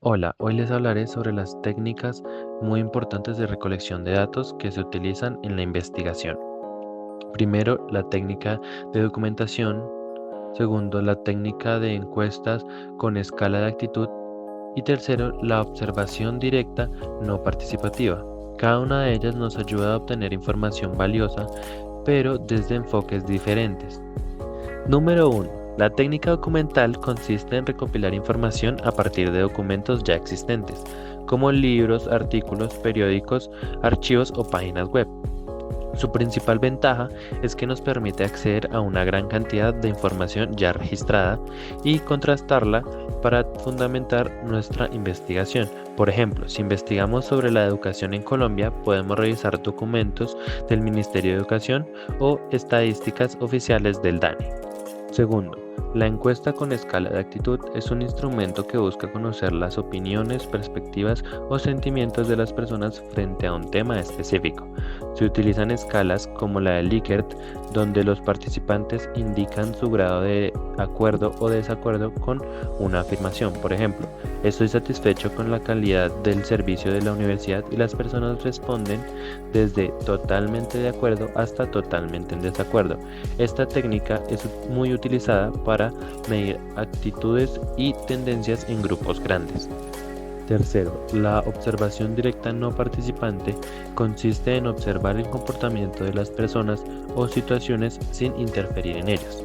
Hola, hoy les hablaré sobre las técnicas muy importantes de recolección de datos que se utilizan en la investigación. Primero, la técnica de documentación. Segundo, la técnica de encuestas con escala de actitud. Y tercero, la observación directa no participativa. Cada una de ellas nos ayuda a obtener información valiosa, pero desde enfoques diferentes. Número 1. La técnica documental consiste en recopilar información a partir de documentos ya existentes, como libros, artículos, periódicos, archivos o páginas web. Su principal ventaja es que nos permite acceder a una gran cantidad de información ya registrada y contrastarla para fundamentar nuestra investigación. Por ejemplo, si investigamos sobre la educación en Colombia, podemos revisar documentos del Ministerio de Educación o estadísticas oficiales del DANE. Segundo, la encuesta con escala de actitud es un instrumento que busca conocer las opiniones, perspectivas o sentimientos de las personas frente a un tema específico. Se utilizan escalas como la de Likert, donde los participantes indican su grado de acuerdo o desacuerdo con una afirmación. Por ejemplo, estoy satisfecho con la calidad del servicio de la universidad, y las personas responden desde totalmente de acuerdo hasta totalmente en desacuerdo. Esta técnica es muy utilizada para medir actitudes y tendencias en grupos grandes. Tercero, la observación directa no participante consiste en observar el comportamiento de las personas o situaciones sin interferir en ellas.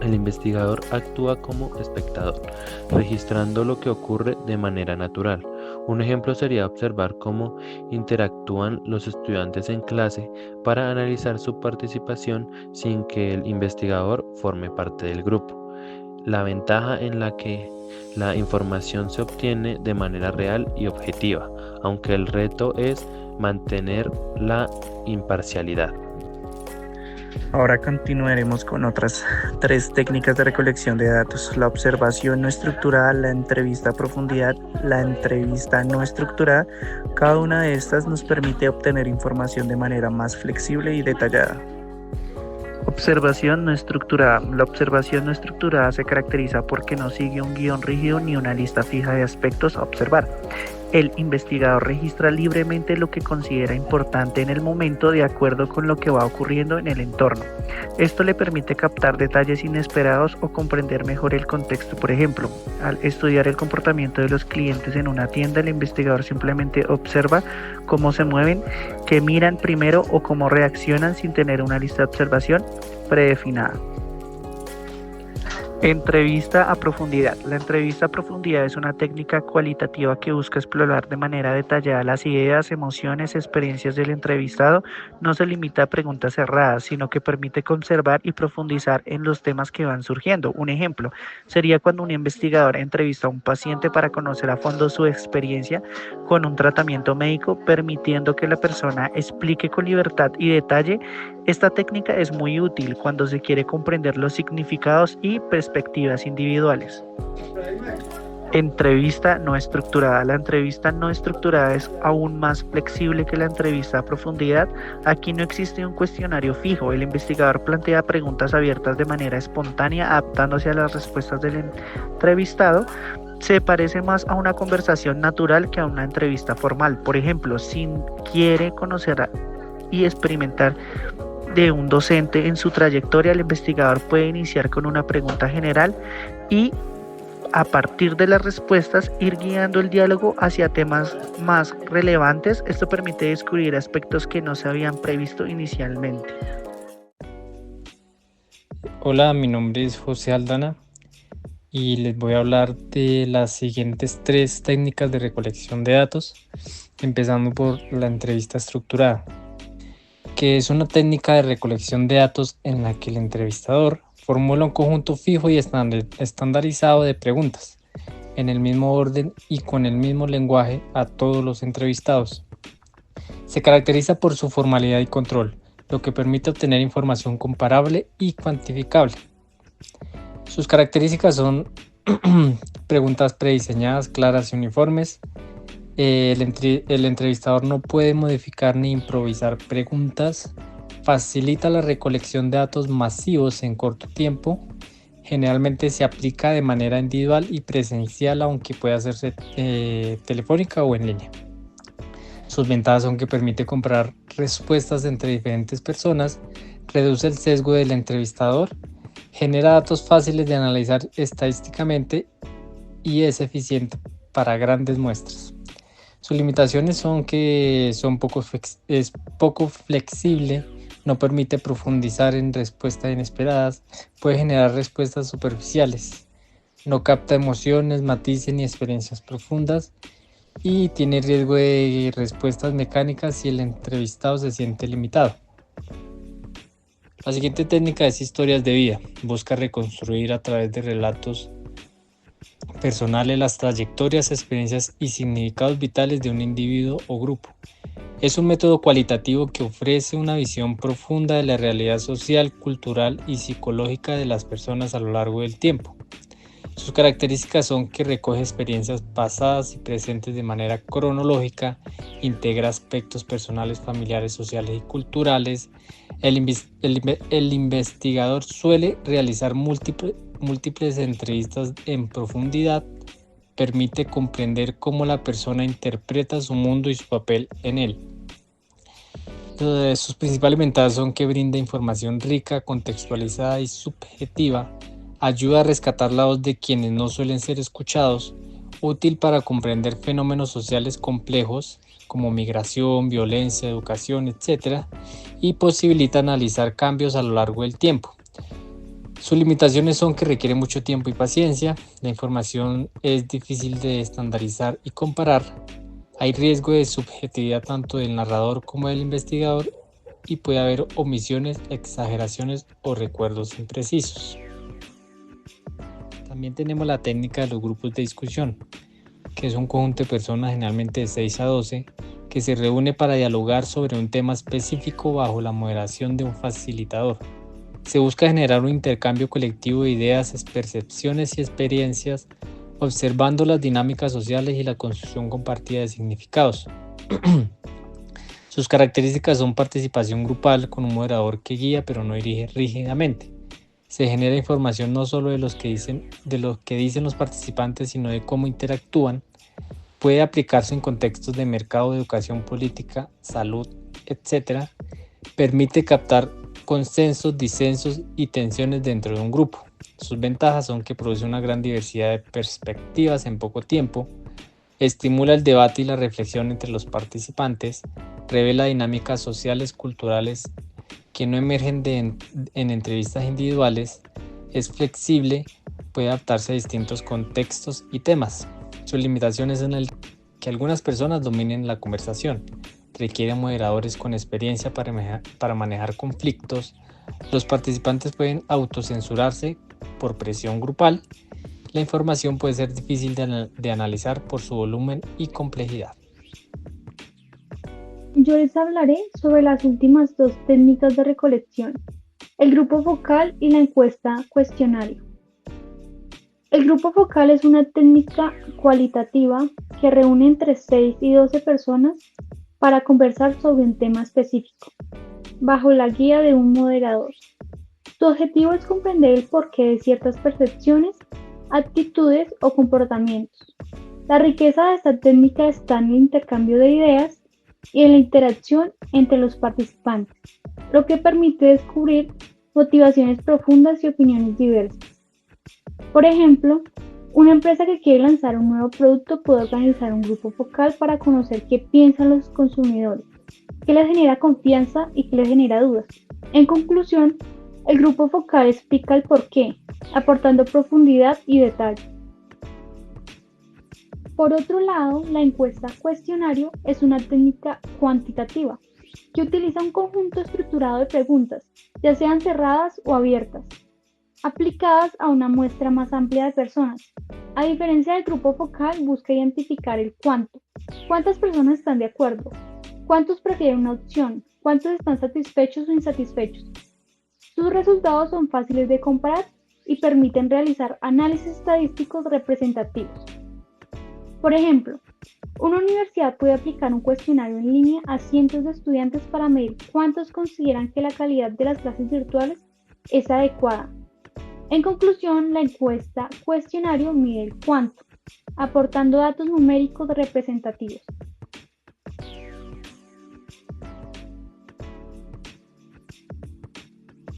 El investigador actúa como espectador, registrando lo que ocurre de manera natural. Un ejemplo sería observar cómo interactúan los estudiantes en clase para analizar su participación sin que el investigador forme parte del grupo. La ventaja en la que la información se obtiene de manera real y objetiva, aunque el reto es mantener la imparcialidad. Ahora continuaremos con otras tres técnicas de recolección de datos: la observación no estructurada, la entrevista a profundidad, la entrevista no estructurada. Cada una de estas nos permite obtener información de manera más flexible y detallada. Observación no estructurada. La observación no estructurada se caracteriza porque no sigue un guión rígido ni una lista fija de aspectos a observar. El investigador registra libremente lo que considera importante en el momento, de acuerdo con lo que va ocurriendo en el entorno. Esto le permite captar detalles inesperados o comprender mejor el contexto. Por ejemplo, al estudiar el comportamiento de los clientes en una tienda, el investigador simplemente observa cómo se mueven, qué miran primero o cómo reaccionan, sin tener una lista de observación predefinida. Entrevista a profundidad. La entrevista a profundidad es una técnica cualitativa que busca explorar de manera detallada las ideas, emociones, experiencias del entrevistado. No se limita a preguntas cerradas, sino que permite conservar y profundizar en los temas que van surgiendo. Un ejemplo sería cuando un investigador entrevista a un paciente para conocer a fondo su experiencia con un tratamiento médico, permitiendo que la persona explique con libertad y detalle. Esta técnica es muy útil cuando se quiere comprender los significados y perspectivas individuales. Entrevista no estructurada. La entrevista no estructurada es aún más flexible que la entrevista a profundidad. Aquí no existe un cuestionario fijo. El investigador plantea preguntas abiertas de manera espontánea, adaptándose a las respuestas del entrevistado. Se parece más a una conversación natural que a una entrevista formal. Por ejemplo, si quiere conocer y experimentar de un docente en su trayectoria, el investigador puede iniciar con una pregunta general y, a partir de las respuestas, ir guiando el diálogo hacia temas más relevantes. Esto permite descubrir aspectos que no se habían previsto inicialmente. Hola, mi nombre es José Aldana y les voy a hablar de las siguientes tres técnicas de recolección de datos, empezando por la entrevista estructurada, que es una técnica de recolección de datos en la que el entrevistador formula un conjunto fijo y estandarizado de preguntas, en el mismo orden y con el mismo lenguaje a todos los entrevistados. Se caracteriza por su formalidad y control, lo que permite obtener información comparable y cuantificable. Sus características son preguntas prediseñadas, claras y uniformes. El entrevistador no puede modificar ni improvisar preguntas. Facilita la recolección de datos masivos en corto tiempo. Generalmente se aplica de manera individual y presencial, aunque pueda hacerse telefónica o en línea. Sus ventajas son que permite comparar respuestas entre diferentes personas, reduce el sesgo del entrevistador, genera datos fáciles de analizar estadísticamente y es eficiente para grandes muestras. Sus limitaciones son que es poco flexible, no permite profundizar en respuestas inesperadas, puede generar respuestas superficiales, no capta emociones, matices ni experiencias profundas y tiene riesgo de respuestas mecánicas si el entrevistado se siente limitado. La siguiente técnica es historias de vida. Busca reconstruir a través de relatos personales las trayectorias, experiencias y significados vitales de un individuo o grupo. Es un método cualitativo que ofrece una visión profunda de la realidad social, cultural y psicológica de las personas a lo largo del tiempo. Sus características son que recoge experiencias pasadas y presentes de manera cronológica, integra aspectos personales, familiares, sociales y culturales. El investigador suele realizar múltiples entrevistas en profundidad, permite comprender cómo la persona interpreta su mundo y su papel en él. Sus principales ventajas son que brinda información rica, contextualizada y subjetiva, ayuda a rescatar la voz de quienes no suelen ser escuchados, útil para comprender fenómenos sociales complejos como migración, violencia, educación, etc., y posibilita analizar cambios a lo largo del tiempo. Sus limitaciones son que requiere mucho tiempo y paciencia, la información es difícil de estandarizar y comparar, hay riesgo de subjetividad tanto del narrador como del investigador y puede haber omisiones, exageraciones o recuerdos imprecisos. También tenemos la técnica de los grupos de discusión, que es un conjunto de personas, generalmente de 6 a 12, que se reúne para dialogar sobre un tema específico bajo la moderación de un facilitador. Se busca generar un intercambio colectivo de ideas, percepciones y experiencias, observando las dinámicas sociales y la construcción compartida de significados. Sus características son participación grupal con un moderador que guía pero no dirige rígidamente. Se genera información no solo de lo que dicen los participantes, sino de cómo interactúan. Puede aplicarse en contextos de mercado, educación, política, salud, etc. Permite captar consensos, disensos y tensiones dentro de un grupo. Sus ventajas son que produce una gran diversidad de perspectivas en poco tiempo, estimula el debate y la reflexión entre los participantes, revela dinámicas sociales, culturales que no emergen en entrevistas individuales, es flexible, puede adaptarse a distintos contextos y temas. Sus limitaciones son el que algunas personas dominen la conversación, requiere moderadores con experiencia para manejar conflictos, los participantes pueden autocensurarse por presión grupal, la información puede ser difícil de analizar por su volumen y complejidad. Yo les hablaré sobre las últimas dos técnicas de recolección, el grupo focal y la encuesta cuestionario. El grupo focal es una técnica cualitativa que reúne entre 6 y 12 personas para conversar sobre un tema específico, bajo la guía de un moderador. Su objetivo es comprender el porqué de ciertas percepciones, actitudes o comportamientos. La riqueza de esta técnica está en el intercambio de ideas y en la interacción entre los participantes, lo que permite descubrir motivaciones profundas y opiniones diversas. Por ejemplo, una empresa que quiere lanzar un nuevo producto puede organizar un grupo focal para conocer qué piensan los consumidores, qué les genera confianza y qué les genera dudas. En conclusión, el grupo focal explica el porqué, aportando profundidad y detalle. Por otro lado, la encuesta cuestionario es una técnica cuantitativa que utiliza un conjunto estructurado de preguntas, ya sean cerradas o abiertas, aplicadas a una muestra más amplia de personas. A diferencia del grupo focal, busca identificar el cuánto. ¿Cuántas personas están de acuerdo? ¿Cuántos prefieren una opción? ¿Cuántos están satisfechos o insatisfechos? Sus resultados son fáciles de comparar y permiten realizar análisis estadísticos representativos. Por ejemplo, una universidad puede aplicar un cuestionario en línea a cientos de estudiantes para medir cuántos consideran que la calidad de las clases virtuales es adecuada. En conclusión, la encuesta cuestionario mide el cuánto, aportando datos numéricos representativos.